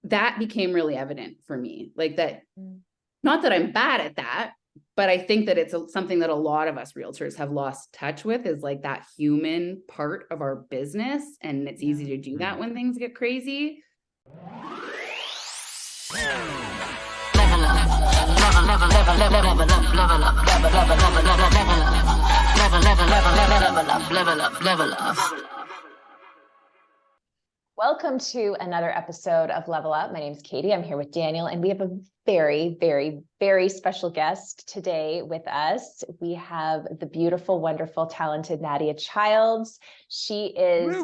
that became really evident for me. Like that, not that I'm bad at that, but I think that it's something that a lot of us realtors have lost touch with, is like that human part of our business. And it's easy to do that when things get crazy. Welcome to another episode of Level Up. My name is Katie. I'm here with Daniel, and we have a very, very, very special guest today with us. We have the beautiful, wonderful, talented Nadia Childs. She is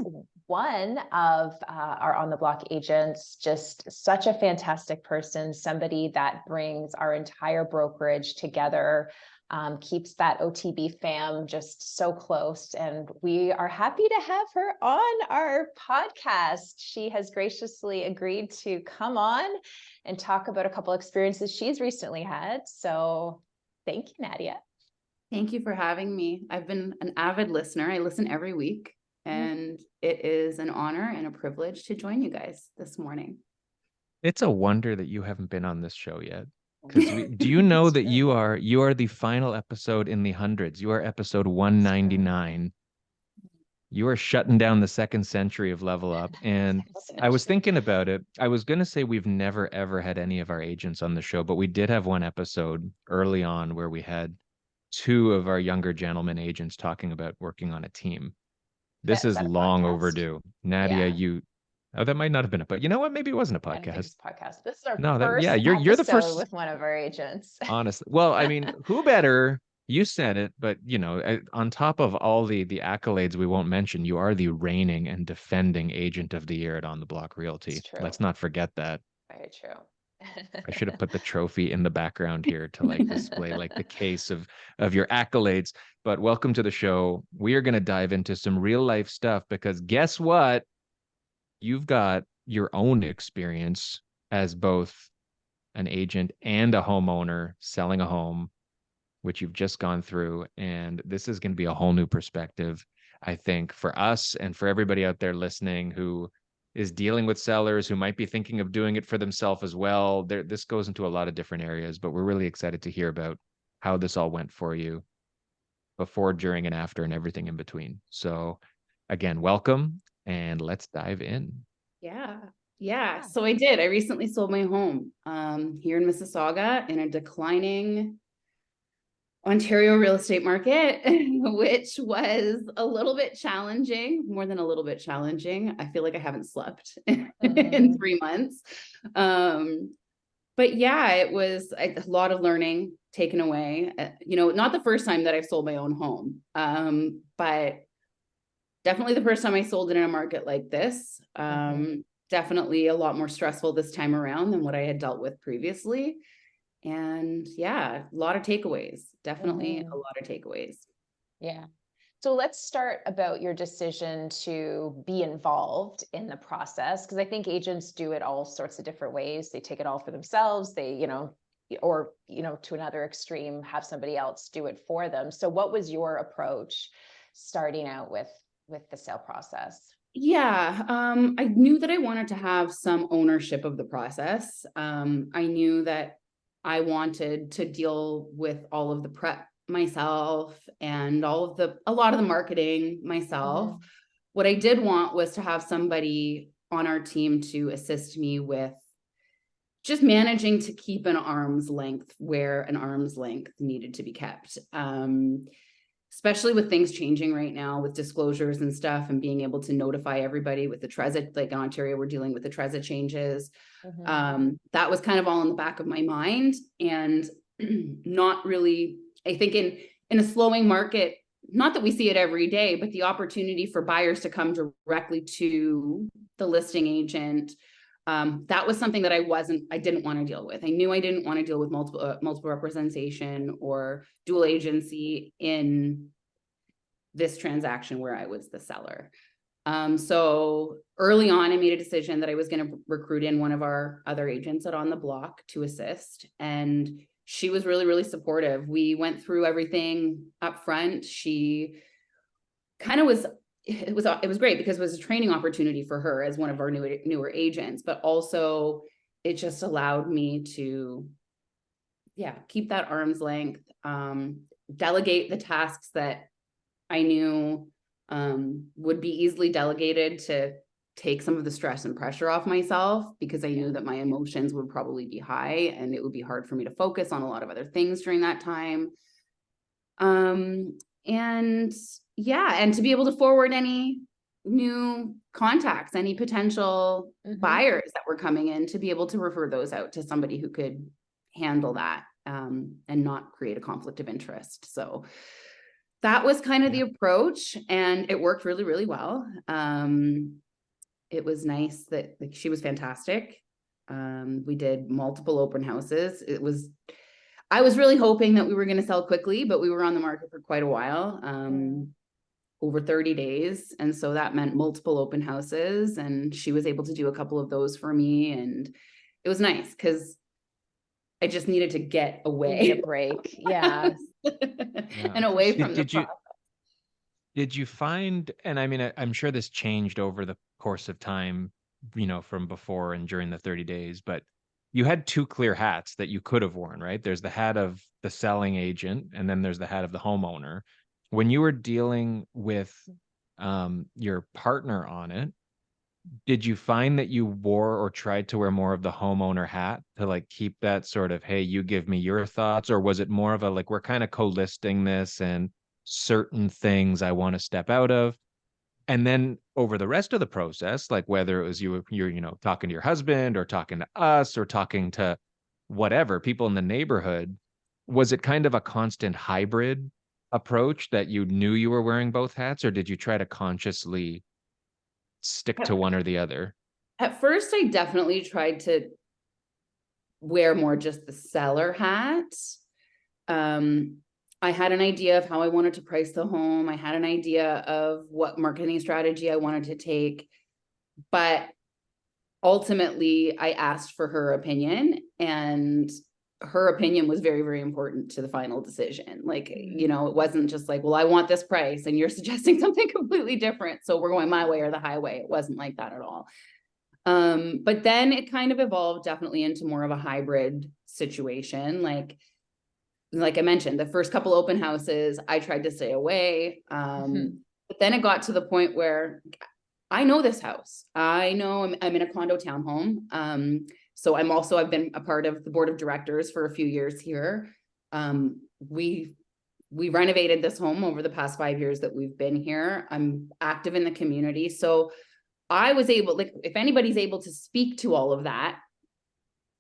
one of our On the Block agents, just such a fantastic person, somebody that brings our entire brokerage together. Keeps that OTB fam just so close. And we are happy to have her on our podcast. She has graciously agreed to come on and talk about a couple experiences she's recently had. So thank you, Nadia. Thank you for having me. I've been an avid listener. I listen every week, and it is an honor and a privilege to join you guys this morning. It's a wonder that you haven't been on this show yet. Because do you know that you are the final episode in the hundreds? You are episode 199. You are shutting down the second century of Level Up. And I was thinking about it. I was going to say we've never, ever had any of our agents on the show, but we did have one episode early on where we had two of our younger gentlemen agents talking about working on a team. This is long overdue. Nadia, Oh, that might not have been it, but you know what? Maybe it wasn't a podcast. I don't think it's a podcast. This is our first you're the first with one of our agents. Honestly. Well, I mean, who better? You said it, but on top of all the accolades we won't mention, you are the reigning and defending agent of the year at On the Block Realty. Let's not forget that. Very true. I should have put the trophy in the background here to display the case of your accolades. But welcome to the show. We are going to dive into some real life stuff because guess what? You've got your own experience as both an agent and a homeowner selling a home, which you've just gone through. And this is going to be a whole new perspective, I think, for us and for everybody out there listening who is dealing with sellers who might be thinking of doing it for themselves as well. This goes into a lot of different areas, but we're really excited to hear about how this all went for you before, during, and after, and everything in between. So again, welcome. And let's dive in. Yeah. So I did. I recently sold my home here in Mississauga in a declining Ontario real estate market, which was a little bit challenging, more than a little bit challenging. I feel like I haven't slept in 3 months. But yeah, it was a lot of learning taken away. Not the first time that I've sold my own home, but definitely the first time I sold it in a market like this. Definitely a lot more stressful this time around than what I had dealt with previously. And yeah, a lot of takeaways, definitely a lot of takeaways. Yeah. So let's start about your decision to be involved in the process. Because I think agents do it all sorts of different ways. They take it all for themselves. They, or to another extreme, have somebody else do it for them. So what was your approach starting out with the sale process? Yeah, I knew that I wanted to have some ownership of the process. I knew that I wanted to deal with all of the prep myself and a lot of the marketing myself. What I did want was to have somebody on our team to assist me with just managing to keep an arm's length where an arm's length needed to be kept. Especially with things changing right now with disclosures and stuff, and being able to notify everybody with the TREZA, like in Ontario, we're dealing with the TREZA changes. That was kind of all in the back of my mind, and not really, I think in a slowing market, not that we see it every day, but the opportunity for buyers to come directly to the listing agent, that was something that I didn't want to deal with. I knew I didn't want to deal with multiple representation or dual agency in this transaction where I was the seller. So early on, I made a decision that I was going to recruit in one of our other agents at On the Block to assist. And she was really, really supportive. We went through everything up front. She kind of was it was great because it was a training opportunity for her as one of our newer agents, but also it just allowed me to, keep that arm's length, delegate the tasks that I knew would be easily delegated to take some of the stress and pressure off myself, because I knew that my emotions would probably be high and it would be hard for me to focus on a lot of other things during that time. And to be able to forward any new contacts, any potential buyers that were coming in, to be able to refer those out to somebody who could handle that, and not create a conflict of interest. So that was kind of the approach, and it worked really, really well. It was nice that, like, she was fantastic. We did multiple open houses. I was really hoping that we were going to sell quickly, but we were on the market for quite a while, over 30 days. And so that meant multiple open houses, and she was able to do a couple of those for me. And it was nice because I just needed to get away. A break. Yeah. And away from the process. Did you find, and I mean, I'm sure this changed over the course of time, from before and during the 30 days, but you had two clear hats that you could have worn, right? There's the hat of the selling agent, and then there's the hat of the homeowner. When you were dealing with your partner on it, did you find that you wore or tried to wear more of the homeowner hat to like keep that sort of, hey, you give me your thoughts? Or was it more of a, like, we're kind of co-listing this and certain things I want to step out of? And then over the rest of the process, like whether it was you're talking to your husband or talking to us or talking to whatever people in the neighborhood, was it kind of a constant hybrid approach that you knew you were wearing both hats, or did you try to consciously stick to one or the other? At first, I definitely tried to wear more just the seller hat. I had an idea of how I wanted to price the home. I had an idea of what marketing strategy I wanted to take, but ultimately I asked for her opinion, and her opinion was very, very important to the final decision. Like, it wasn't just like, well, I want this price and you're suggesting something completely different, so we're going my way or the highway. It wasn't like that at all. But then it kind of evolved definitely into more of a hybrid situation. Like I mentioned, the first couple open houses, I tried to stay away. But then it got to the point where I know this house. I know I'm in a condo townhome. So I've been a part of the board of directors for a few years here. We renovated this home over the past 5 years that we've been here. I'm active in the community. So I was able, like, if anybody's able to speak to all of that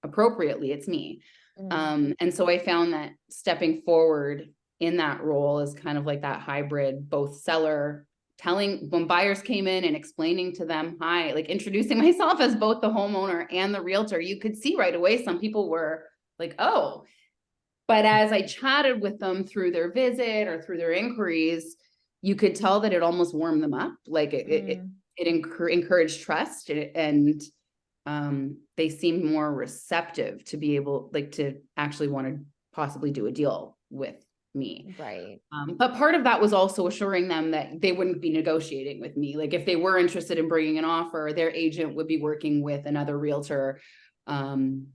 appropriately, it's me. And so I found that stepping forward in that role is kind of like that hybrid, both seller, telling when buyers came in and explaining to them, hi, like introducing myself as both the homeowner and the realtor. You could see right away some people were like, oh, but as I chatted with them through their visit or through their inquiries, you could tell that it almost warmed them up. Like it encouraged trust, and they seemed more receptive to be able, like, to actually want to possibly do a deal with me. Right. But part of that was also assuring them that they wouldn't be negotiating with me. Like if they were interested in bringing an offer, their agent would be working with another realtor, and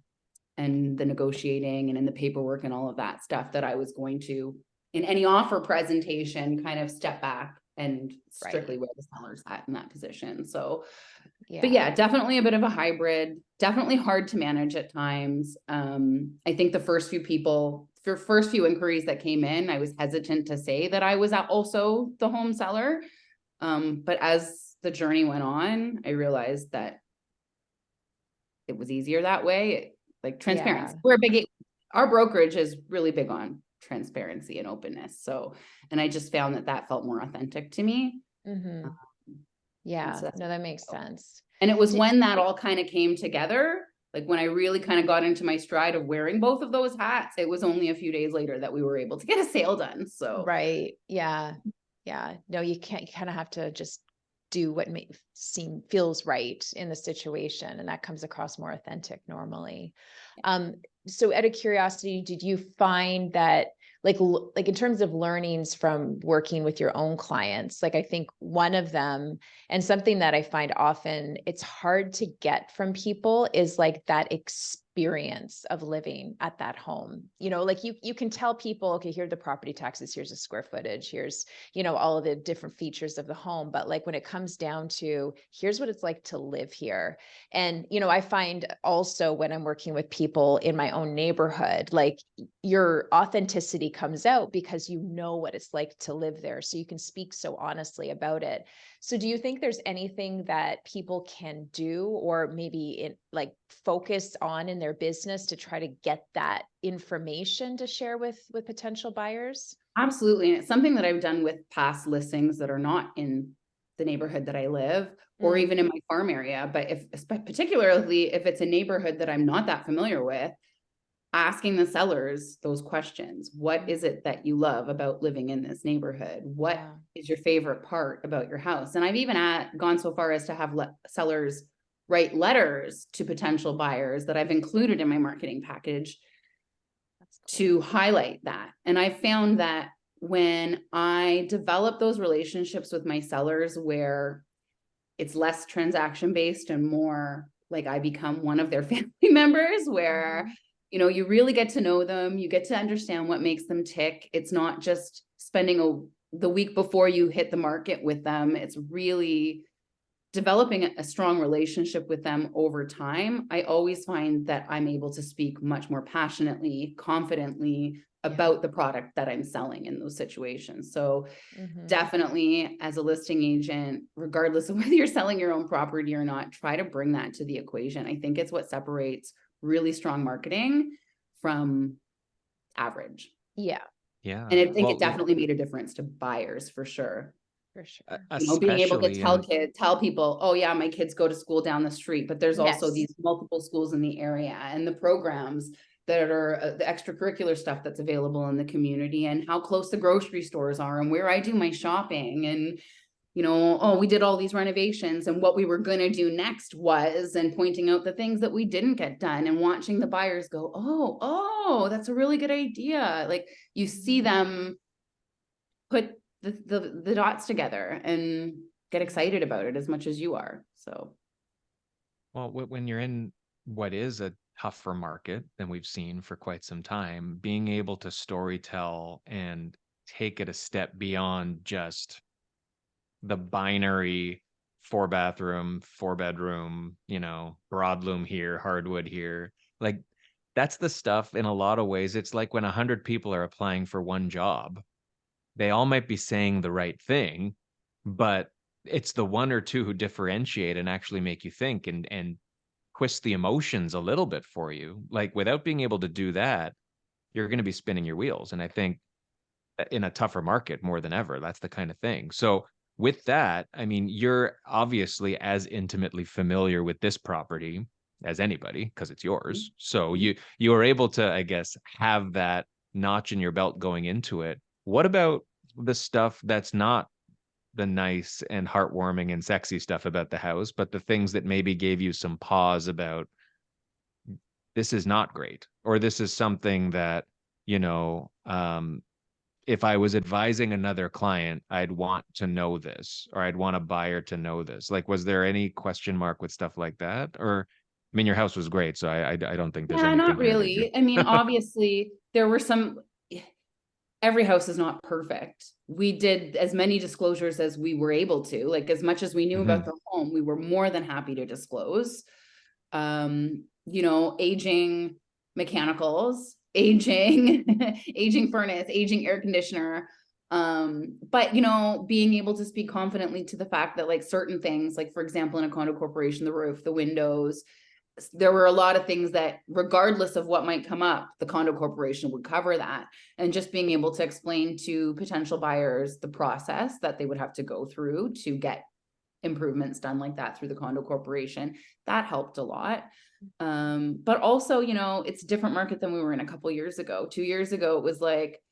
the negotiating and in the paperwork and all of that stuff, that I was going to, in any offer presentation, kind of step back and strictly wear the seller's hat in that position. So, but definitely a bit of a hybrid, definitely hard to manage at times. I think the first few inquiries that came in, I was hesitant to say that I was also the home seller. But as the journey went on, I realized that it was easier that way. Like transparency. Our brokerage is really big on transparency and openness. So, and I just found that felt more authentic to me. So that makes sense. And it was when that all kind of came together, like when I really kind of got into my stride of wearing both of those hats, it was only a few days later that we were able to get a sale done. So, no, you can't, you kind of have to just do what feels right in the situation. And that comes across more authentic normally. so out of curiosity, did you find that like in terms of learnings from working with your own clients, like I think one of them, and something that I find often it's hard to get from people, is like that experience of living at that home. You know, like you can tell people, okay, here are the property taxes, here's the square footage, here's, you know, all of the different features of the home. But like when it comes down to here's what it's like to live here. And, you know, I find also when I'm working with people in my own neighborhood, like your authenticity comes out because you know what it's like to live there. So you can speak so honestly about it. So do you think there's anything that people can do, or maybe like focus on in their business to try to get that information to share with potential buyers? Absolutely. And it's something that I've done with past listings that are not in the neighborhood that I live, or even in my farm area. But particularly if it's a neighborhood that I'm not that familiar with, asking the sellers those questions. What is it that you love about living in this neighborhood? What is your favorite part about your house? And I've even gone so far as to have sellers write letters to potential buyers that I've included in my marketing package to highlight that. And I found that when I develop those relationships with my sellers where it's less transaction based and more like I become one of their family members, where you know, you really get to know them, you get to understand what makes them tick. It's not just spending the week before you hit the market with them. It's really developing a strong relationship with them over time. I always find that I'm able to speak much more passionately, confidently about the product that I'm selling in those situations. So definitely, as a listing agent, regardless of whether you're selling your own property or not, try to bring that to the equation. I think it's what separates really strong marketing from average. Yeah. Yeah. And I think it definitely made a difference to buyers for sure. For sure. You know, being able to tell people, oh yeah, my kids go to school down the street, but there's also these multiple schools in the area, and the programs that are the extracurricular stuff that's available in the community, and how close the grocery stores are, and where I do my shopping, and you know, oh, we did all these renovations and what we were going to do next was, and pointing out the things that we didn't get done, and watching the buyers go, oh, that's a really good idea. Like you see them put the dots together and get excited about it as much as you are. So, well, when you're in what is a tougher market than we've seen for quite some time, being able to storytell and take it a step beyond just the binary 4-bathroom, 4-bedroom, you know, broadloom here, hardwood here. Like that's the stuff in a lot of ways. It's like when 100 people are applying for one job, they all might be saying the right thing, but it's the one or two who differentiate and actually make you think and twist the emotions a little bit for you. Like without being able to do that, you're going to be spinning your wheels. And I think in a tougher market more than ever, that's the kind of thing. So with that, I mean, you're obviously as intimately familiar with this property as anybody because it's yours. So you are able to, I guess, have that notch in your belt going into it. What about the stuff that's not the nice and heartwarming and sexy stuff about the house, but the things that maybe gave you some pause about this is not great, or this is something that, you know, if I was advising another client, I'd want to know this, or I'd want a buyer to know this. Like, was there any question mark with stuff like that? Or, I mean, your house was great, so I don't think there's anything. Not really. I mean, obviously, there were some. Every house is not perfect. We did as many disclosures as we were able to. Like as much as we knew about the home, we were more than happy to disclose. You know, aging mechanicals, aging furnace, aging air conditioner. But you know, being able to speak confidently to the fact that like certain things, like for example, in a condo corporation, the roof, the windows, there were a lot of things that regardless of what might come up, the condo corporation would cover that. And just being able to explain to potential buyers the process that they would have to go through to get improvements done like that through the condo corporation, that helped a lot. But also, you know, it's a different market than we were in a couple years ago. 2 years ago, it was like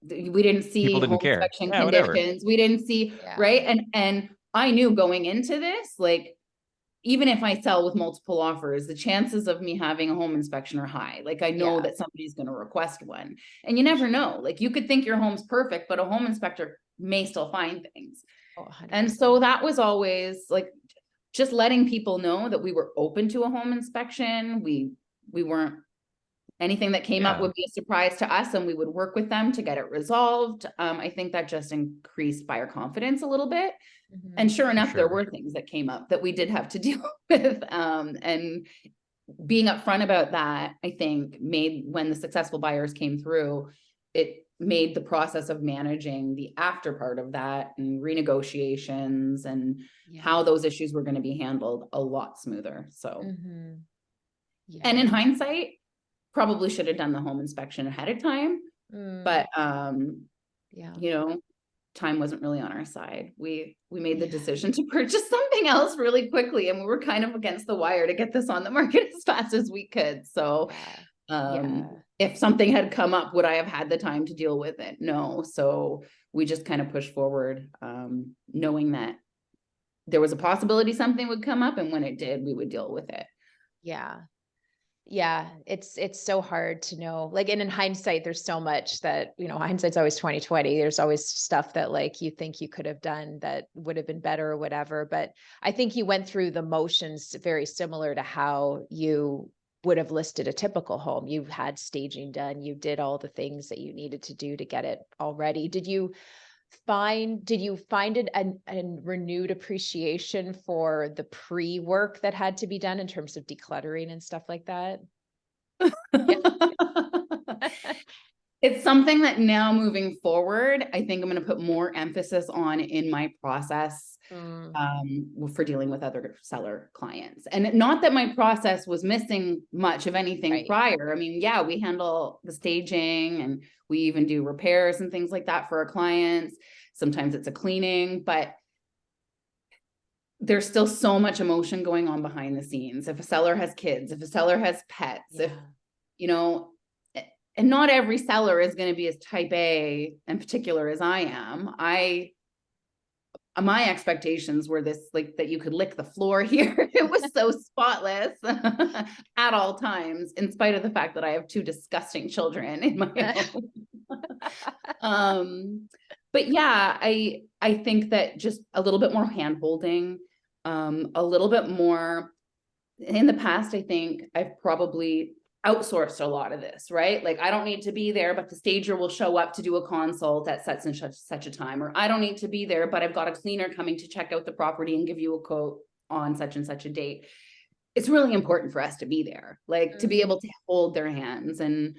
we didn't see people didn't home care. inspection Yeah, conditions. whatever. We didn't see, right? And I knew going into this, like even if I sell with multiple offers, the chances of me having a home inspection are high. Like I know Yeah. that somebody's going to request one, and you never know. Like you could think your home's perfect, but a home inspector may still find things. Oh, 100%. And so that was always like just letting people know that we were open to a home inspection. We weren't, anything that came up would be a surprise to us, and we would work with them to get it resolved. I think that just increased buyer confidence a little bit. And sure enough, there were things that came up that we did have to deal with. And being upfront about that, I think made, when the successful buyers came through, it made the process of managing the after part of that and renegotiations and how those issues were going to be handled a lot smoother. So, and in hindsight, probably should have done the home inspection ahead of time, but you know, time wasn't really on our side. We made the decision to purchase something else really quickly, and we were kind of against the wire to get this on the market as fast as we could. So if something had come up, would I have had the time to deal with it? No. So we just kind of pushed forward, knowing that there was a possibility something would come up, and when it did, we would deal with it. Yeah, it's so hard to know. Like, and in hindsight, there's so much that, hindsight's always 2020. There's always stuff that like you think you could have done that would have been better or whatever. But I think you went through the motions very similar to how you would have listed a typical home. You had staging done, you did all the things that you needed to do to get it all ready. Did you find it a renewed appreciation for the pre-work that had to be done in terms of decluttering and stuff like that? It's something that now moving forward, I think I'm going to put more emphasis on in my process for dealing with other seller clients. And not that my process was missing much of anything prior. I mean, yeah, we handle the staging and we even do repairs and things like that for our clients. Sometimes it's a cleaning, but there's still so much emotion going on behind the scenes. If a seller has kids, if a seller has pets, if, and not every seller is going to be as type A and particular as I am. My expectations were this, like, that you could lick the floor here. It was so spotless at all times, in spite of the fact that I have two disgusting children in my home. But yeah, I think that just a little bit more hand-holding, a little bit more. In the past, I think I've probably outsourced a lot of this, right? Like, I don't need to be there, but the stager will show up to do a consult at such and such a time, or I don't need to be there, but I've got a cleaner coming to check out the property and give you a quote on such and such a date. It's really important for us to be there, like to be able to hold their hands. And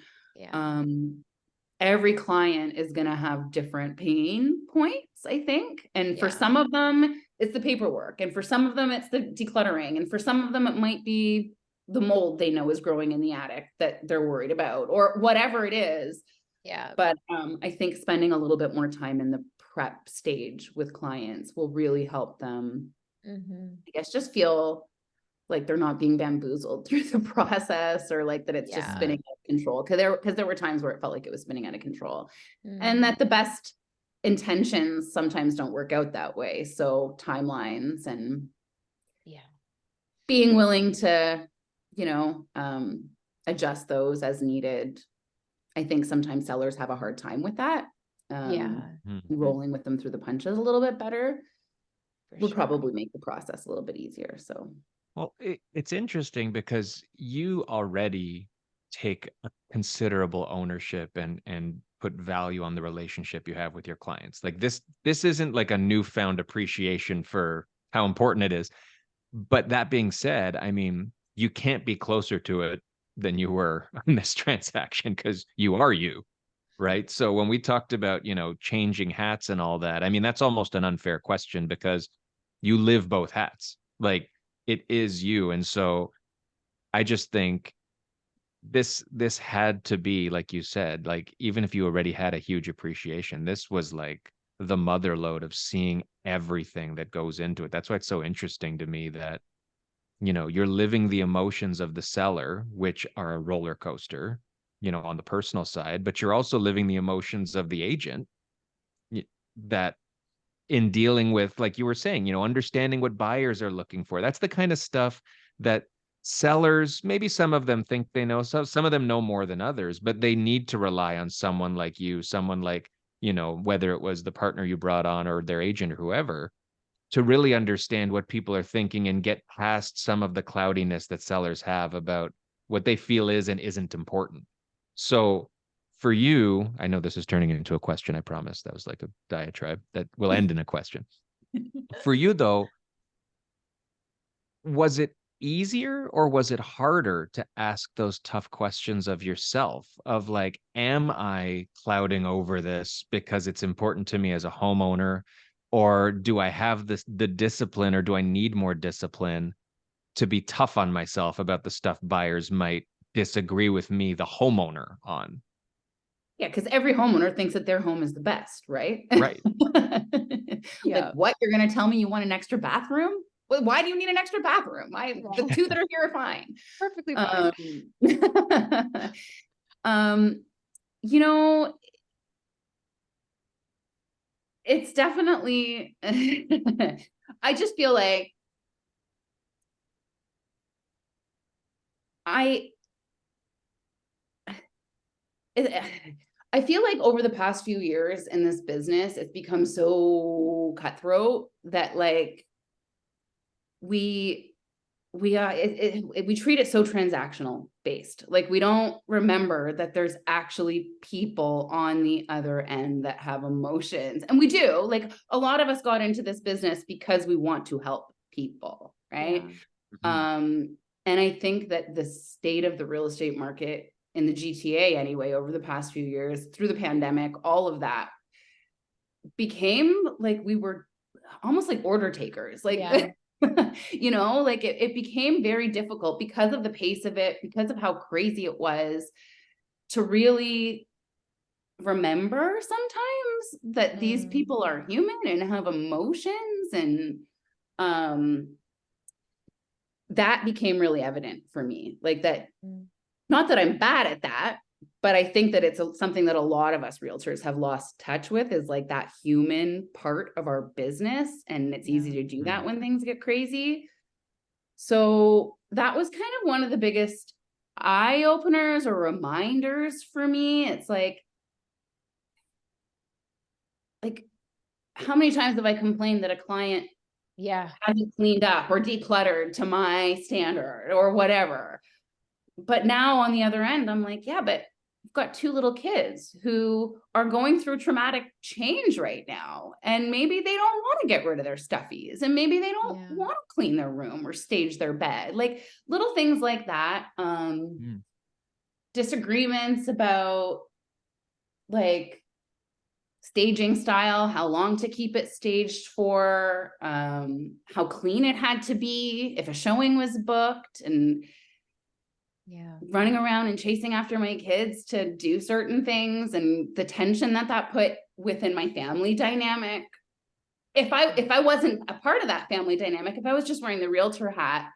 every client is going to have different pain points, I think. And for some of them, it's the paperwork. And for some of them, it's the decluttering. And for some of them, it might be the mold they know is growing in the attic that they're worried about, or whatever it is. But I think spending a little bit more time in the prep stage with clients will really help them, I guess, just feel like they're not being bamboozled through the process, or like that it's just spinning out of control. Because there were times where it felt like it was spinning out of control, and that the best intentions sometimes don't work out that way. So timelines and being willing to, adjust those as needed. I think sometimes sellers have a hard time with that. Rolling with them through the punches a little bit better would probably make the process a little bit easier. So, well, it's interesting because you already take a considerable ownership and put value on the relationship you have with your clients. Like this isn't like a newfound appreciation for how important it is. But that being said, I mean, you can't be closer to it than you were on this transaction, because you are you, right? So when we talked about, changing hats and all that, I mean, that's almost an unfair question because you live both hats. Like, it is you. And so I just think this had to be, like you said, like, even if you already had a huge appreciation, this was like the mother load of seeing everything that goes into it. That's why it's so interesting to me that, you're living the emotions of the seller, which are a roller coaster, on the personal side, but you're also living the emotions of the agent that in dealing with, like you were saying, you know, understanding what buyers are looking for. That's the kind of stuff that sellers, maybe some of them think they know, so some of them know more than others, but they need to rely on someone like you, someone like, you know, whether it was the partner you brought on or their agent or whoever, to really understand what people are thinking and get past some of the cloudiness that sellers have about what they feel is and isn't important. So for you, I know this is turning into a question, I promise. That was like a diatribe that will end in a question. For you, though, was it easier or was it harder to ask those tough questions of yourself of like, am I clouding over this because it's important to me as a homeowner? Or do I have the discipline, or do I need more discipline to be tough on myself about the stuff buyers might disagree with me, the homeowner, on? Yeah, because every homeowner thinks that their home is the best, right? Right. Yeah. Like, what? You're going to tell me you want an extra bathroom? Well, why do you need an extra bathroom? The two that are here are fine. Perfectly fine. You know, it's definitely, I just feel like I feel like over the past few years in this business, it's become so cutthroat that like we we treat it so transactional based. Like we don't remember that there's actually people on the other end that have emotions. And we do. Like a lot of us got into this business because we want to help people, right? And I think that the state of the real estate market in the GTA anyway, over the past few years, through the pandemic, all of that became like we were almost like order takers. Like Yeah. you know, like it became very difficult because of the pace of it, because of how crazy it was, to really remember sometimes that these people are human and have emotions. And that became really evident for me, like that, not that I'm bad at that, but I think that it's something that a lot of us realtors have lost touch with, is like that human part of our business. And it's easy to do that when things get crazy. So that was kind of one of the biggest eye openers or reminders for me. It's like how many times have I complained that a client hasn't cleaned up or decluttered to my standard or whatever? But now on the other end, I'm like, yeah, but I've got two little kids who are going through traumatic change right now. And maybe they don't want to get rid of their stuffies, and maybe they don't want to clean their room or stage their bed. Like little things like that. Disagreements about like staging style, how long to keep it staged for, how clean it had to be if a showing was booked, and running around and chasing after my kids to do certain things, and the tension that put within my family dynamic. If I wasn't a part of that family dynamic, if I was just wearing the realtor hat,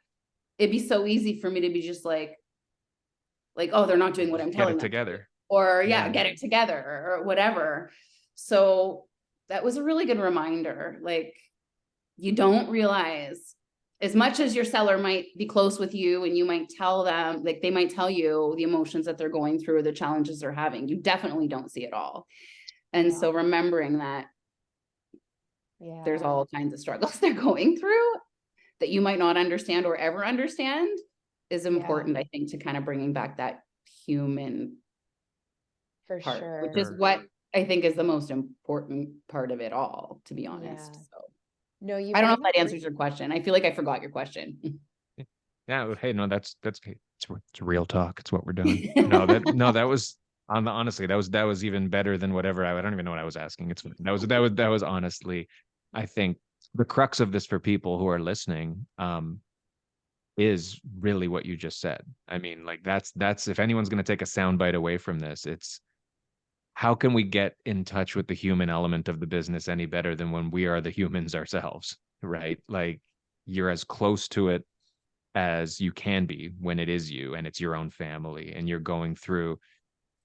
it'd be so easy for me to be just like, oh, they're not doing what I'm telling them together. Or get it together or whatever. So that was a really good reminder. Like, you don't realize, as much as your seller might be close with you and you might tell them, like they might tell you the emotions that they're going through or the challenges they're having, you definitely don't see it all. And so remembering that there's all kinds of struggles they're going through that you might not understand or ever understand is important, I think, to kind of bringing back that human part, which is what I think is the most important part of it all, to be honest. So no, you I don't know if that answers your question. I feel like I forgot your question. Yeah. Hey, no, that's it's real talk. It's what we're doing. That was honestly, that was even better than whatever I don't even know what I was asking. That was honestly, I think the crux of this for people who are listening, is really what you just said. I mean, like that's if anyone's going to take a soundbite away from this, it's how can we get in touch with the human element of the business any better than when we are the humans ourselves, right? Like you're as close to it as you can be when it is you and it's your own family and you're going through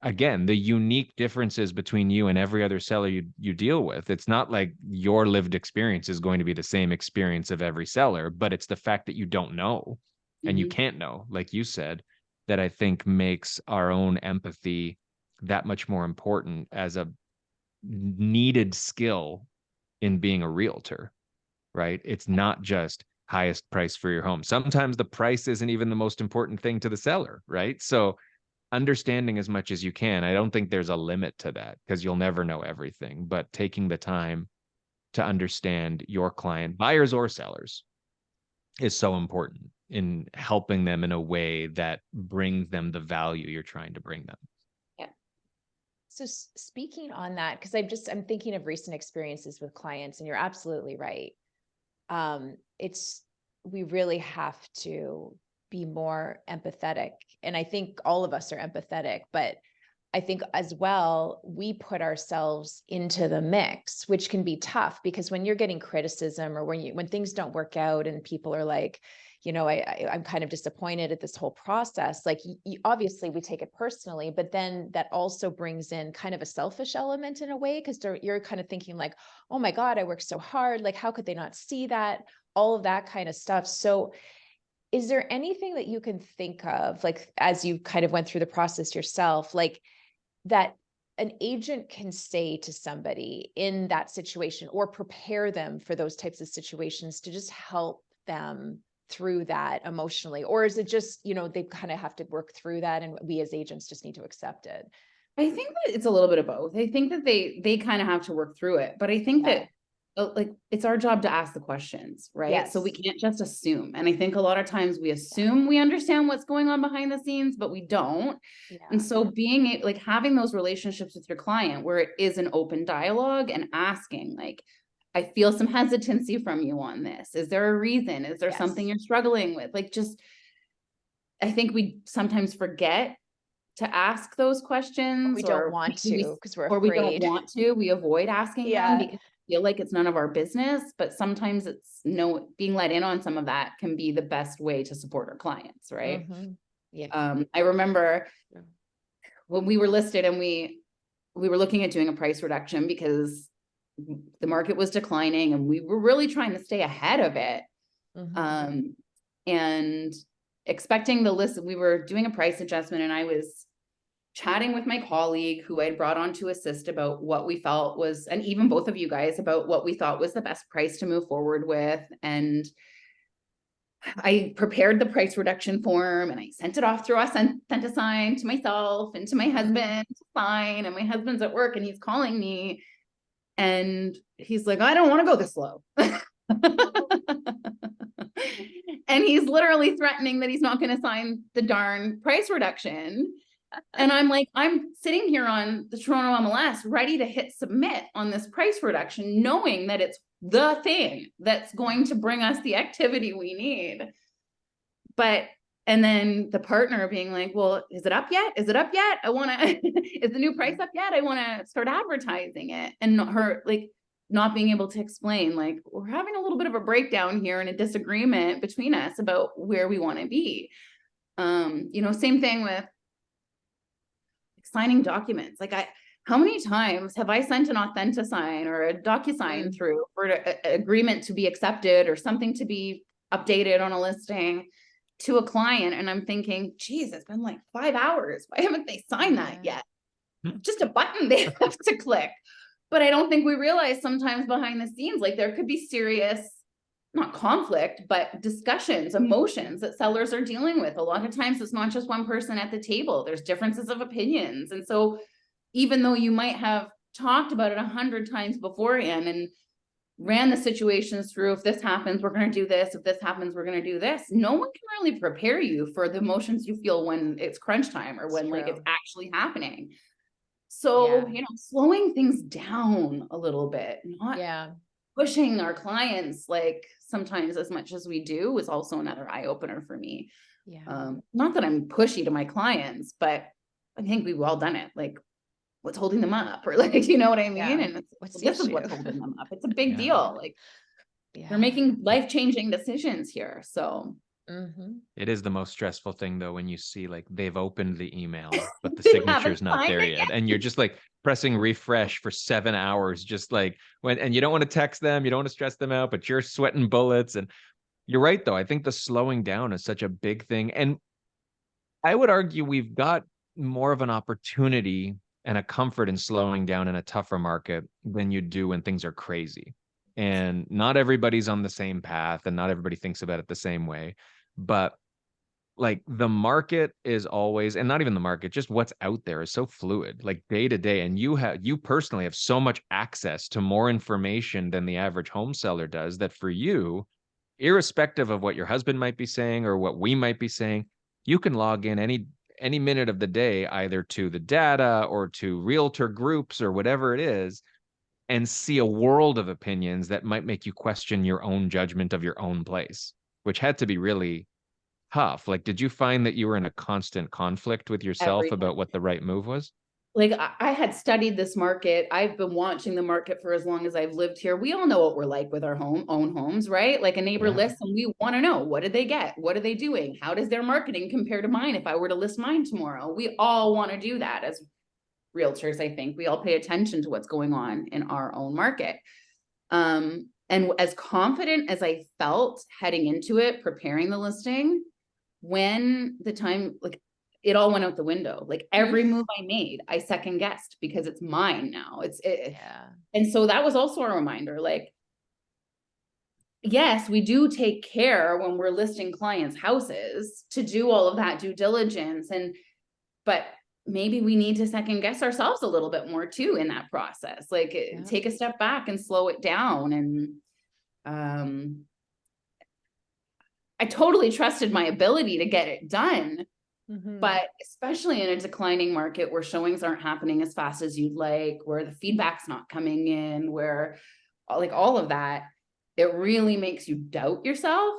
again, the unique differences between you and every other seller you deal with. It's not like your lived experience is going to be the same experience of every seller, but it's the fact that you don't know and you Mhm. can't know, like you said, that I think makes our own empathy that much more important as a needed skill in being a realtor, right? It's not just highest price for your home. Sometimes the price isn't even the most important thing to the seller, right? So understanding as much as you can. I don't think there's a limit to that because you'll never know everything, but taking the time to understand your client, buyers or sellers, is so important in helping them in a way that brings them the value you're trying to bring them. So speaking on that, because I'm thinking of recent experiences with clients, and you're absolutely right. We really have to be more empathetic. And I think all of us are empathetic, but I think as well, we put ourselves into the mix, which can be tough because when you're getting criticism or when things don't work out and people are like, I'm kind of disappointed at this whole process. Like obviously we take it personally, but then that also brings in kind of a selfish element in a way, because you're kind of thinking like, oh my God, I worked so hard. Like, how could they not see that? All of that kind of stuff. So is there anything that you can think of, like, as you kind of went through the process yourself, like that an agent can say to somebody in that situation or prepare them for those types of situations to just help them through that emotionally? Or is it just, they kind of have to work through that and we as agents just need to accept it? I think that it's a little bit of both. I think that they kind of have to work through it, but I think Yeah. that like it's our job to ask the questions, right? So we Yes. can't just assume. And I think a lot of times we assume we understand what's going on behind the scenes, but we don't. And Yeah. so like having those relationships with your client where it is an open dialogue and asking like, I feel some hesitancy from you on this. Is there a reason? Is there something Yes. you're struggling with? Like just I think we sometimes forget to ask those questions, We don't or want to because we're we don't afraid. want to. We avoid asking them Yeah. because we feel like it's none of our business. But sometimes being let in on some of that can be the best way to support our clients, right? Mm-hmm. Yeah. I remember when we were listed and we were looking at doing a price reduction because the market was declining and we were really trying to stay ahead of it. Mm-hmm. And expecting the list, we were doing a price adjustment and I was chatting with my colleague who I'd brought on to assist about what we felt was, and even both of you guys, about what we thought was the best price to move forward with. And I prepared the price reduction form and I sent it off through us and sent a sign to myself and to my husband to sign. And my husband's at work and he's calling me and he's like, I don't want to go this low. And he's literally threatening that he's not going to sign the darn price reduction. And I'm like, I'm sitting here on the Toronto MLS ready to hit submit on this price reduction, knowing that it's the thing that's going to bring us the activity we need. And then the partner being like, well, is it up yet? Is it up yet? I want to, is the new price up yet? I want to start advertising it. And her like not being able to explain, like, we're having a little bit of a breakdown here and a disagreement between us about where we want to be. Same thing with signing documents. Like how many times have I sent an AuthentiSign or a DocuSign through for an agreement to be accepted or something to be updated on a listing to a client? And I'm thinking, geez, it's been like 5 hours. Why haven't they signed that yet? Just a button they have to click. But I don't think we realize sometimes behind the scenes, like there could be serious, not conflict, but discussions, emotions that sellers are dealing with. A lot of times it's not just one person at the table. There's differences of opinions. And so even though you might have talked about it 100 times beforehand and ran the situations through, if this happens, we're going to do this. If this happens, we're going to do this. No one can really prepare you for the emotions you feel when it's crunch time or when like it's actually happening. So, slowing things down a little bit, not pushing our clients like sometimes as much as we do is also another eye opener for me. Not that I'm pushy to my clients, but I think we've all done it. Like, what's holding them up, or like, you know what I mean? And this is what's holding them up. It's a big deal. Like they're making life-changing decisions here. So Mm-hmm. It is the most stressful thing though, when you see like they've opened the email, but the They signature's haven't not signed there it yet. yet. And you're just like pressing refresh for 7 hours, just like and you don't want to text them, you don't want to stress them out, but you're sweating bullets. And you're right though. I think the slowing down is such a big thing. And I would argue we've got more of an opportunity and a comfort in slowing down in a tougher market than you do when things are crazy. And not everybody's on the same path and not everybody thinks about it the same way. But like the market is always, and not even the market, just what's out there is so fluid, like day to day. And you personally have so much access to more information than the average home seller does, that for you, irrespective of what your husband might be saying or what we might be saying, you can log in any minute of the day, either to the data or to realtor groups or whatever it is, and see a world of opinions that might make you question your own judgment of your own place, which had to be really tough. Like, did you find that you were in a constant conflict with yourself Every about what the right move was? Like I had studied this market. I've been watching the market for as long as I've lived here. We all know what we're like with our own homes, right? Like a neighbor Yeah. lists and we want to know, what did they get? What are they doing? How does their marketing compare to mine if I were to list mine tomorrow? We all want to do that as realtors. I think we all pay attention to what's going on in our own market. And as confident as I felt heading into it, preparing the listing, when the time, like, it all went out the window. Like every move I made, I second guessed because it's mine now. Yeah. And so that was also a reminder, like, yes, we do take care when we're listing clients' houses to do all of that due diligence. But maybe we need to second guess ourselves a little bit more too in that process. Like take a step back and slow it down. And I totally trusted my ability to get it done. But especially in a declining market where showings aren't happening as fast as you'd like, where the feedback's not coming in, where like all of that, it really makes you doubt yourself.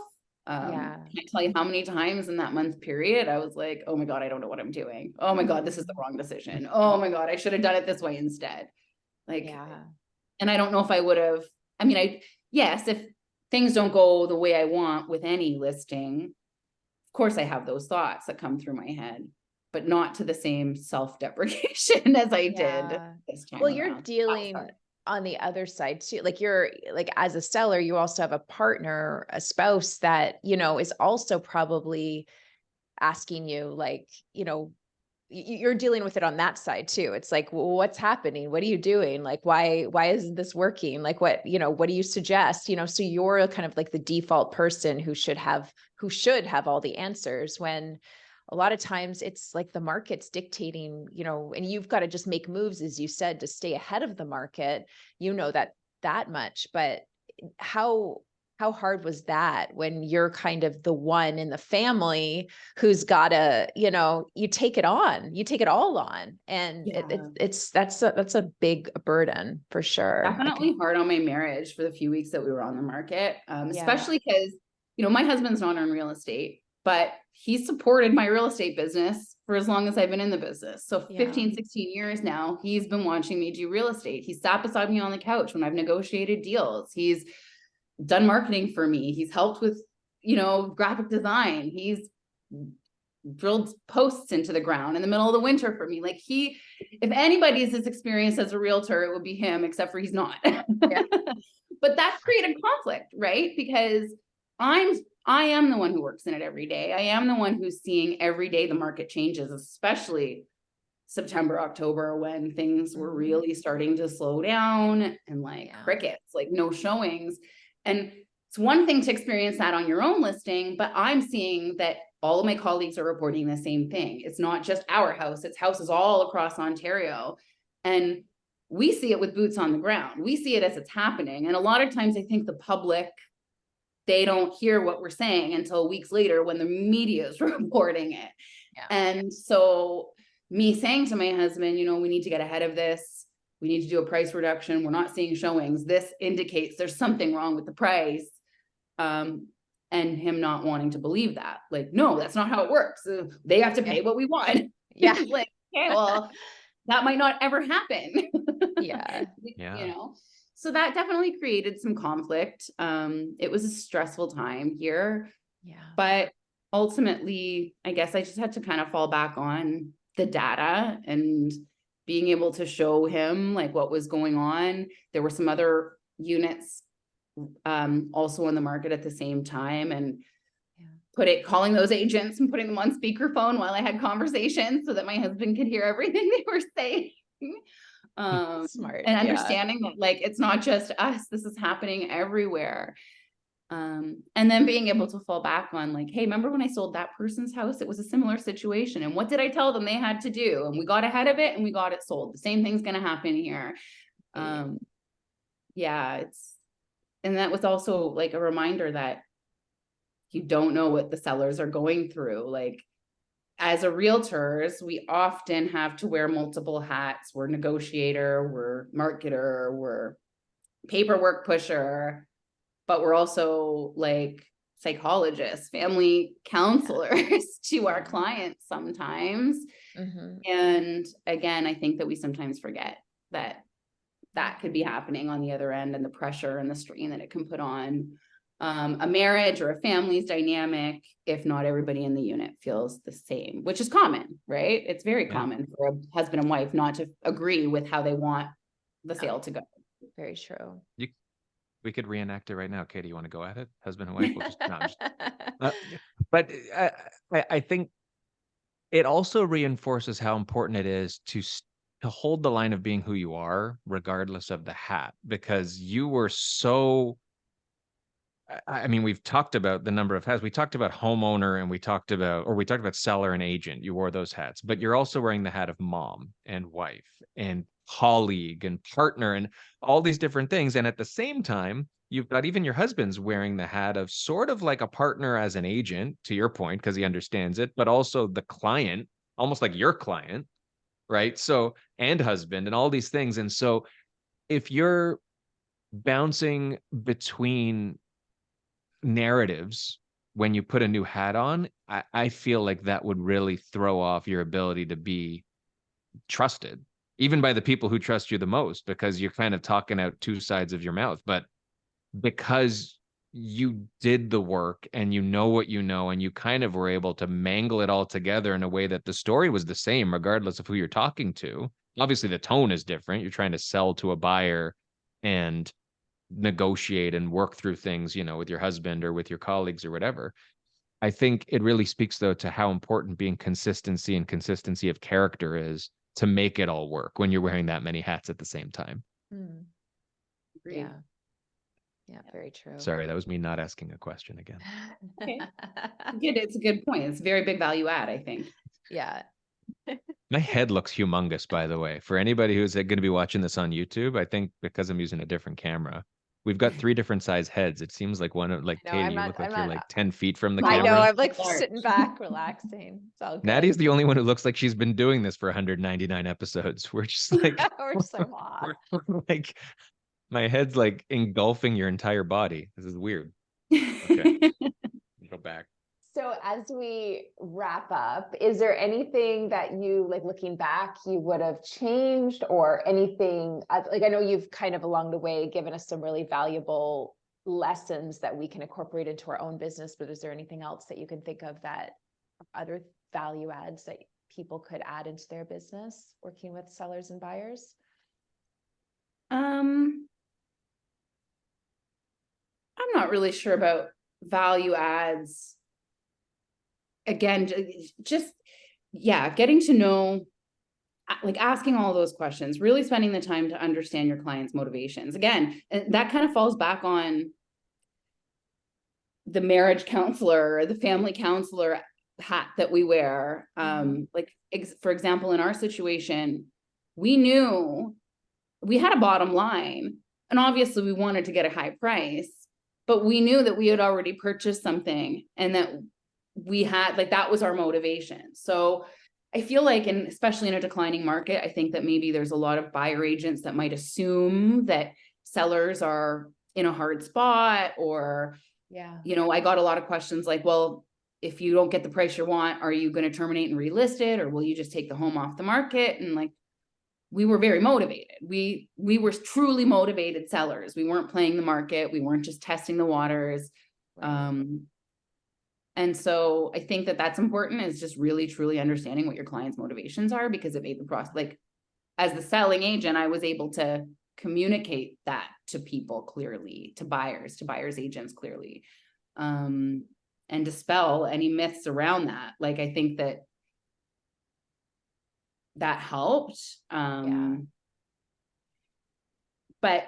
Yeah. Can't tell you how many times in that month period I was like, oh my God, I don't know what I'm doing. Oh my God, this is the wrong decision. Oh my God, I should have done it this way instead. Like, Yeah. and I don't know if I would have, I mean, yes, if things don't go the way I want with any listing, of course I have those thoughts that come through my head, but not to the same self-deprecation as I did this time Well, around. you're dealing on the other side too. Like you're like, as a seller, you also have a partner, a spouse that, is also probably asking you like, you're dealing with it on that side too. It's like, well, what's happening? What are you doing? Like, why isn't this working? Like, what do you suggest? So you're kind of like the default person who should have all the answers, when a lot of times it's like the market's dictating, and you've got to just make moves, as you said, to stay ahead of the market, that much. But how hard was that when you're kind of the one in the family who's gotta, you take it all on, and that's a big burden for sure. Definitely hard on my marriage for the few weeks that we were on the market, especially because, my husband's not in real estate, but he supported my real estate business for as long as I've been in the business. So 15, 16 years now, he's been watching me do real estate. He sat beside me on the couch when I've negotiated deals. He's done marketing for me. He's helped with, graphic design. He's drilled posts into the ground in the middle of the winter for me. Like if anybody's as experienced as a realtor, it would be him, except for he's not. But that created conflict, right? Because I am the one who works in it every day. I am the one who's seeing every day the market changes, especially September, October, when things were really starting to slow down and crickets, like no showings. And it's one thing to experience that on your own listing, but I'm seeing that all of my colleagues are reporting the same thing. It's not just our house, it's houses all across Ontario. And we see it with boots on the ground. We see it as it's happening. And a lot of times I think the public, they don't hear what we're saying until weeks later when the media is reporting it. And so me saying to my husband, we need to get ahead of this. We need to do a price reduction. We're not seeing showings. This indicates there's something wrong with the price. And him not wanting to believe that. Like, no, that's not how it works. They have to pay what we want. Yeah. Like, okay, well, that might not ever happen. Yeah. So that definitely created some conflict. It was a stressful time here. Yeah. But ultimately, I guess I just had to kind of fall back on the data and being able to show him like what was going on. There were some other units also on the market at the same time, and calling those agents and putting them on speakerphone while I had conversations so that my husband could hear everything they were saying. Smart. And understanding that like it's not just us, this is happening everywhere. And then being able to fall back on like, hey, remember when I sold that person's house? It was a similar situation. And what did I tell them they had to do? And we got ahead of it and we got it sold. The same thing's going to happen here. Yeah, and that was also like a reminder that you don't know what the sellers are going through. Like, as a realtors, we often have to wear multiple hats. We're negotiator, we're marketer, we're paperwork pusher, but we're also like psychologists, family counselors to our clients sometimes. And again, I think that we sometimes forget that that could be happening on the other end, and the pressure and the strain that it can put on a marriage or a family's dynamic if not everybody in the unit feels the same, which is common, right? It's very common for a husband and wife not to agree with how they want the sale to go. Very true. We could reenact it right now. Katie, you want to go at it? Husband and wife? We'll just, but I think it also reinforces how important it is to hold the line of being who you are, regardless of the hat, because you were so, I mean, we've talked about the number of hats. We talked about homeowner and we talked about seller and agent. You wore those hats, but you're also wearing the hat of mom and wife and colleague and partner and all these different things. And at the same time, you've got even your husband's wearing the hat of sort of like a partner as an agent, to your point, because he understands it, but also the client, almost like your client, right? So, and husband and all these things. And so if you're bouncing between narratives when you put a new hat on, I feel like that would really throw off your ability to be trusted, even by the people who trust you the most, because you're kind of talking out two sides of your mouth. But because you did the work and you know what you know, and you kind of were able to mangle it all together in a way that the story was the same, regardless of who you're talking to. Obviously, the tone is different. You're trying to sell to a buyer and negotiate and work through things, with your husband or with your colleagues or whatever. I think it really speaks, though, to how important being consistency and consistency of character is to make it all work when you're wearing that many hats at the same time. Yeah. Yeah, very true. Sorry, that was me not asking a question again. Okay. Good. It's a good point. It's a very big value add, I think. Yeah. My head looks humongous, by the way. For anybody who's going to be watching this on YouTube, I think because I'm using a different camera, we've got 3 different size heads. It seems like one of Katie, you look like you're like 10 feet from the camera. I know, I'm like sitting back, relaxing. It's all good. Nadia's the only one who looks like she's been doing this for 199 episodes. We're just like, wow. like my head's like engulfing your entire body. This is weird. Okay. Go back. So as we wrap up, is there anything that you, like looking back, you would have changed, or anything, like I know you've kind of along the way given us some really valuable lessons that we can incorporate into our own business, but is there anything else that you can think of that other value adds that people could add into their business working with sellers and buyers? I'm not really sure about value adds. Again, just getting to know, like asking all those questions, really spending the time to understand your client's motivations. Again, that kind of falls back on the marriage counselor or the family counselor hat that we wear. Like, for example, in our situation, we knew we had a bottom line, and obviously we wanted to get a high price, but we knew that we had already purchased something and that we had, like, that was our motivation. So I feel like, and especially in a declining market, I think that maybe there's a lot of buyer agents that might assume that sellers are in a hard spot, or, I got a lot of questions like, well, if you don't get the price you want, are you going to terminate and relist it? Or will you just take the home off the market? And like, we were very motivated. We were truly motivated sellers. We weren't playing the market. We weren't just testing the waters. And so I think that that's important, is just really, truly understanding what your client's motivations are, because it made the process, like, as the selling agent, I was able to communicate that to people clearly, to buyers agents clearly, and dispel any myths around that. Like, I think that helped. But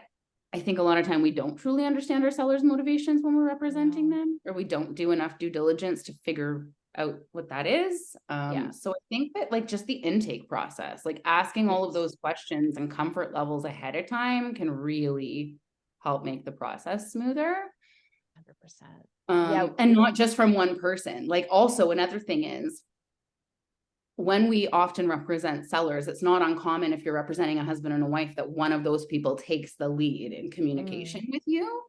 I think a lot of time we don't truly understand our sellers' motivations when we're representing them, or we don't do enough due diligence to figure out what that is. So I think that, like, just the intake process, like asking all of those questions and comfort levels ahead of time, can really help make the process smoother. 100%. And not just from one person. Like, also another thing is, when we often represent sellers, it's not uncommon, if you're representing a husband and a wife, that one of those people takes the lead in communication with you.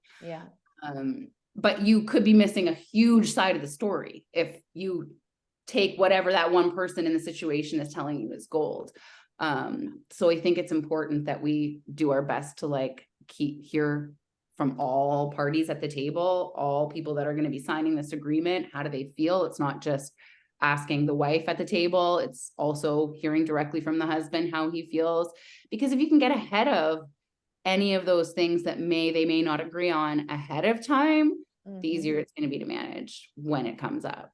But you could be missing a huge side of the story if you take whatever that one person in the situation is telling you is gold. So I think it's important that we do our best to, like, hear from all parties at the table, all people that are going to be signing this agreement. How do they feel? It's not just asking the wife at the table, it's also hearing directly from the husband how he feels. Because if you can get ahead of any of those things that they may not agree on ahead of time, the easier it's going to be to manage when it comes up.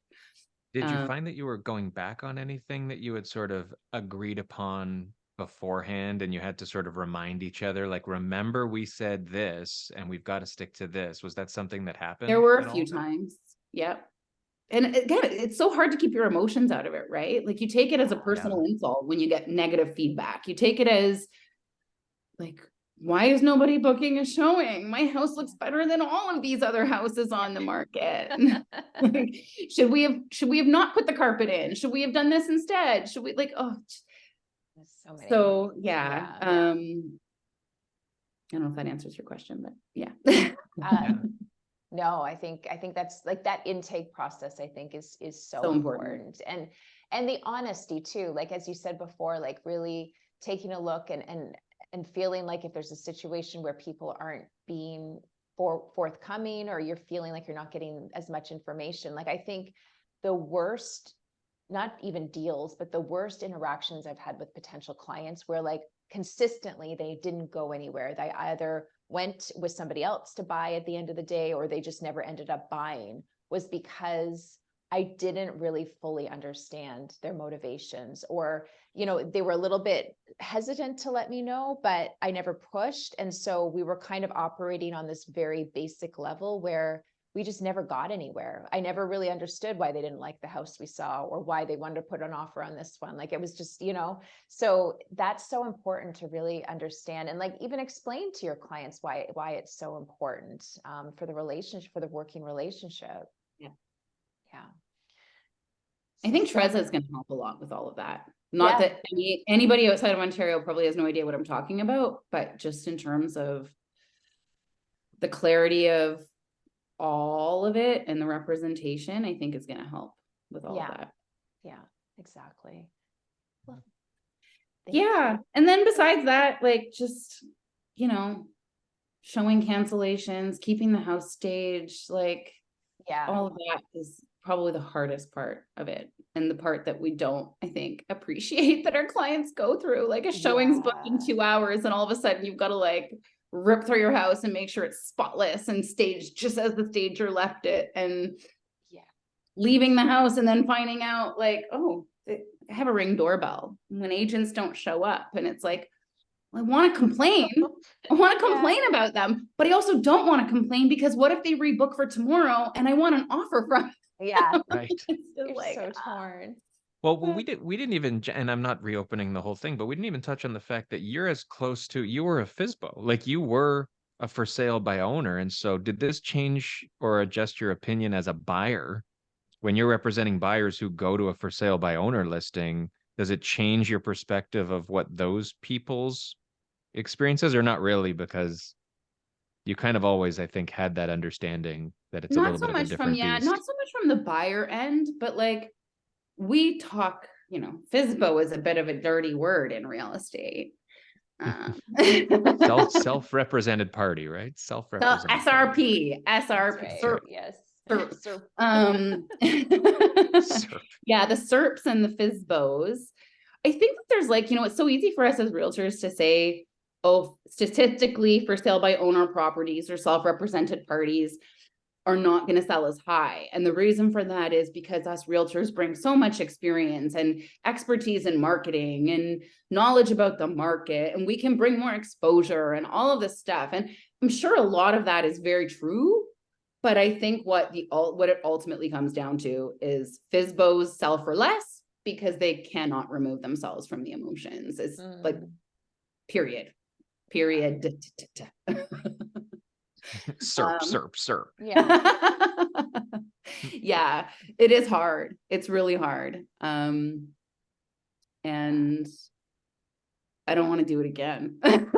Did you find that you were going back on anything that you had sort of agreed upon beforehand, and you had to sort of remind each other, like, remember we said this and we've got to stick to this? Was that something that happened? There were a few times. Yep. And again, it's so hard to keep your emotions out of it, right? Like, you take it as a personal insult when you get negative feedback. You take it as, like, why is nobody booking a showing? My house looks better than all of these other houses on the market. Like, should we have not put the carpet in? Should we have done this instead? Should we, like, so yeah. I don't know if that answers your question, but yeah. No, I think that's, like, that intake process, I think is so important. And the honesty too, like, as you said before, like, really taking a look and feeling like if there's a situation where people aren't being forthcoming, or you're feeling like you're not getting as much information. Like, I think the worst, not even deals, but the worst interactions I've had with potential clients, where, like, consistently they didn't go anywhere. They either went with somebody else to buy at the end of the day, or they just never ended up buying, was because I didn't really fully understand their motivations, or, they were a little bit hesitant to let me know, but I never pushed. And so we were kind of operating on this very basic level where we just never got anywhere. I never really understood why they didn't like the house we saw, or why they wanted to put an offer on this one. Like, it was just, so that's so important to really understand, and, like, even explain to your clients why it's so important, for the relationship, for the working relationship. Yeah. I think Trezza is going to help a lot with all of that. Not that anybody outside of Ontario probably has no idea what I'm talking about, but just in terms of the clarity of all of it and the representation, I think is going to help with all of that. Yeah, exactly. Well, and then besides that, like, just, showing cancellations, keeping the house staged, like, all of that is probably the hardest part of it, and the part that we don't, I think, appreciate that our clients go through. Like, a showing's booked in 2 hours, and all of a sudden you've got to, like, rip through your house and make sure it's spotless and staged just as the stager left it, and leaving the house and then finding out, like, oh, I have a Ring doorbell when agents don't show up, and it's like, I want to complain. I want to complain about them, but I also don't want to complain, because what if they rebook for tomorrow and I want an offer from? Right. You're like, so torn. Well, we didn't even, and I'm not reopening the whole thing, but we didn't even touch on the fact that you were a FSBO, like, you were a for sale by owner. And so did this change or adjust your opinion as a buyer when you're representing buyers who go to a for sale by owner listing? Does it change your perspective of what those people's experiences, or not really, because you kind of always, I think, had that understanding that it's a little bit of a different beast? Not so much from the buyer end, but, like, we talk, FSBO is a bit of a dirty word in real estate. Self-represented party, right? Self-represented SRP. Right. Yes. SERP. SERP. SERP. Yeah, the SERPs and the FSBOs. I think that there's like, it's so easy for us as realtors to say, oh, statistically for sale by owner properties or self-represented parties are not going to sell as high. And the reason for that is because us realtors bring so much experience and expertise in marketing and knowledge about the market, and we can bring more exposure and all of this stuff. And I'm sure a lot of that is very true. But I think what it ultimately comes down to is FSBOs sell for less because they cannot remove themselves from the emotions. It's like, period. SERP. Yeah. Yeah, it is hard. It's really hard. And I don't want to do it again. That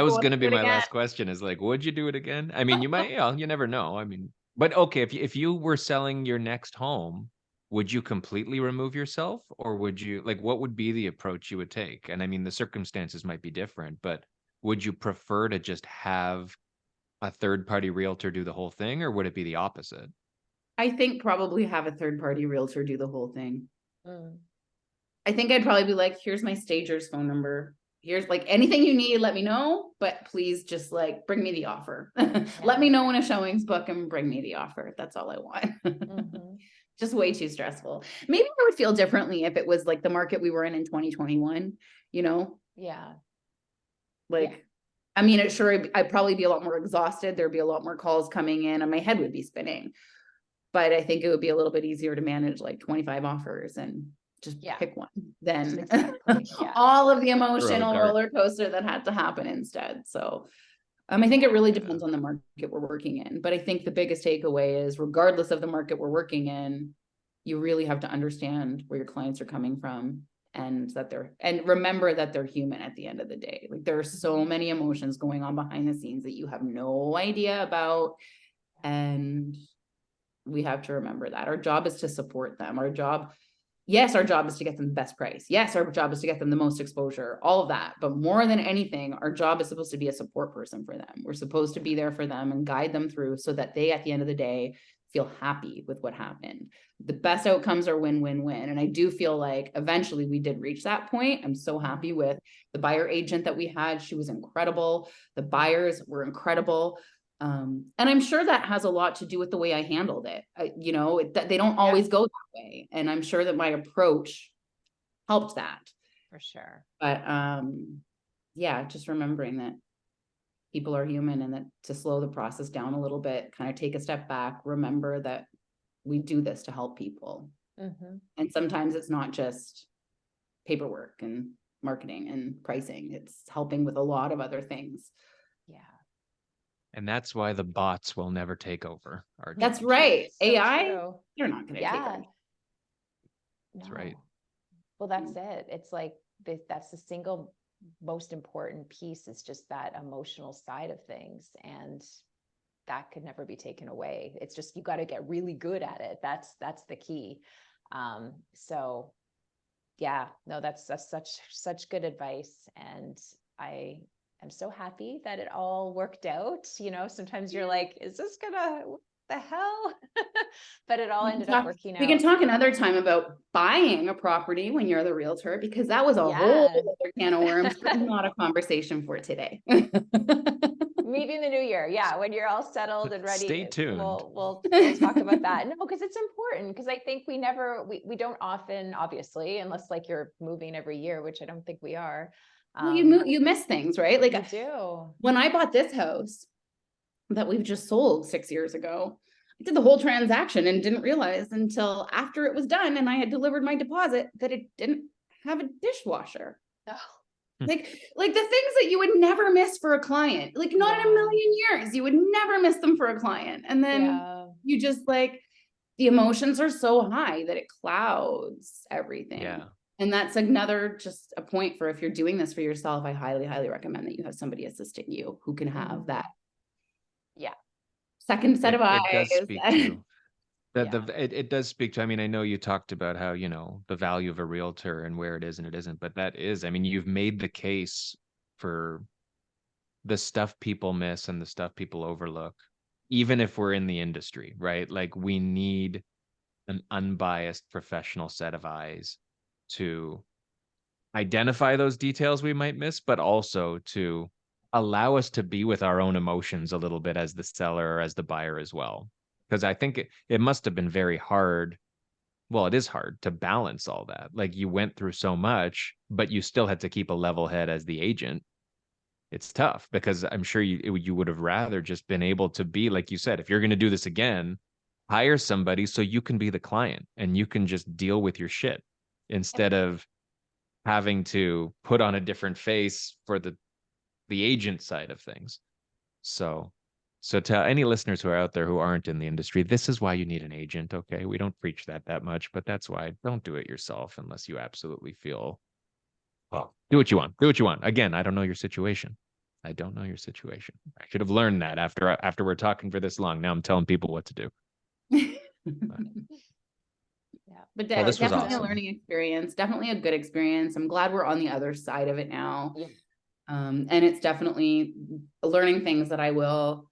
was going to be my last question, is like, would you do it again? I mean, you might, you never know. I mean, but okay, if you were selling your next home, would you completely remove yourself, or would you, like, what would be the approach you would take? And I mean, the circumstances might be different, but would you prefer to just have a third-party realtor do the whole thing, or would it be the opposite? I think probably have a third-party realtor do the whole thing. Mm. I think I'd probably be like, here's my stager's phone number. Here's like anything you need, let me know, but please just like bring me the offer. Let me know when a showing's booked and bring me the offer. That's all I want. Just way too stressful. Maybe I would feel differently if it was like the market we were in 2021, Yeah. Like, I mean, I'd probably be a lot more exhausted. There'd be a lot more calls coming in and my head would be spinning. But I think it would be a little bit easier to manage like 25 offers and just pick one than all of the emotional roller coaster that had to happen instead. So I think it really depends on the market we're working in. But I think the biggest takeaway is, regardless of the market we're working in, you really have to understand where your clients are coming from, and remember that they're human at the end of the day. Like, there are so many emotions going on behind the scenes that you have no idea about. And we have to remember that our job is to support them. Our job is to get them the best price. Yes, our job is to get them the most exposure, all of that. But more than anything, our job is supposed to be a support person for them. We're supposed to be there for them and guide them through so that they, at the end of the day, feel happy with what happened. The best outcomes are win-win-win. And I do feel like eventually we did reach that point. I'm so happy with the buyer agent that we had. She was incredible. The buyers were incredible. And I'm sure that has a lot to do with the way I handled it. They don't always go that way. And I'm sure that my approach helped that. For sure. But just remembering that people are human, and that to slow the process down a little bit, kind of take a step back, remember that we do this to help people. And sometimes it's not just paperwork and marketing and pricing. It's helping with a lot of other things. Yeah. And that's why the bots will never take over our That's jobs. right. So AI, true. they're not going to take over. That's right. Well, that's it. It's like that's the single most important piece, is just that emotional side of things. And that could never be taken away. It's just, you got to get really good at it. That's the key. So yeah, no, that's such good advice. And I'm so happy that it all worked out. Sometimes you're like, is this what the hell? But it all ended up working out. We can talk another time about buying a property when you're the realtor, because that was a whole other can of worms, but not a conversation for today. Maybe in the new year. Yeah. When you're all settled and ready. Stay tuned. We'll talk about that. No, because it's important, because I think we don't often, obviously, unless like you're moving every year, which I don't think we are. Well, you miss things, right? Like, you do. When I bought this house that we've just sold 6 years ago, I did the whole transaction and didn't realize until after it was done and I had delivered my deposit that it didn't have a dishwasher. Oh. Like the things that you would never miss for a client, like not in a million years, you would never miss them for a client. And then you just like, the emotions are so high that it clouds everything. Yeah. And that's another, just a point for, if you're doing this for yourself, I highly, highly recommend that you have somebody assisting you who can have that second set of eyes. It does speak to it does speak to, I mean, I know you talked about how, the value of a realtor and where it is and it isn't, but that is, I mean, you've made the case for the stuff people miss and the stuff people overlook. even if we're in the industry, right? Like we need an unbiased professional set of eyes to identify those details we might miss, but also to allow us to be with our own emotions a little bit as the seller or as the buyer as well. Because I think it must have been very hard. Well, it is hard to balance all that. Like you went through so much, but you still had to keep a level head as the agent. It's tough because I'm sure you would have rather just been able to be, like you said, if you're going to do this again, hire somebody so you can be the client and you can just deal with your shit instead of having to put on a different face for the agent side of things. So to any listeners who are out there who aren't in the industry, this is why you need an agent. Okay, we don't preach that much, but that's why. Don't do it yourself unless you absolutely feel. Well, do what you want. Do what you want. Again, I don't know your situation. I don't know your situation. I should have learned that after we're talking for this long. Now I'm telling people what to do. But Well, this was definitely awesome. a learning experience, definitely a good experience. I'm glad we're on the other side of it now. Yeah. And it's definitely learning things that I will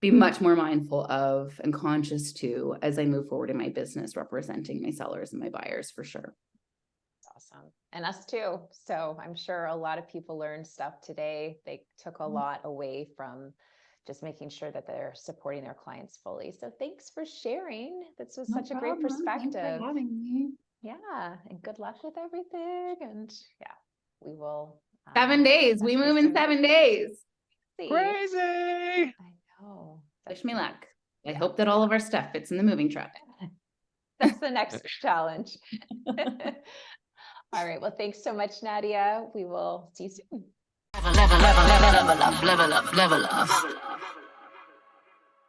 be much more mindful of and conscious to as I move forward in my business, representing my sellers and my buyers for sure. Awesome. And us too. So I'm sure a lot of people learned stuff today. They took a lot away from just making sure that they're supporting their clients fully. So thanks for sharing. This was such a great perspective. Thanks for having me. Yeah. And good luck with everything. And yeah, we will. 7 days. We move in 7 days. Crazy. I know. Wish me luck. I hope that all of our stuff fits in the moving truck. That's the next challenge. All right. Well, thanks so much, Nadia. We will see you soon. Level up, level up, level up.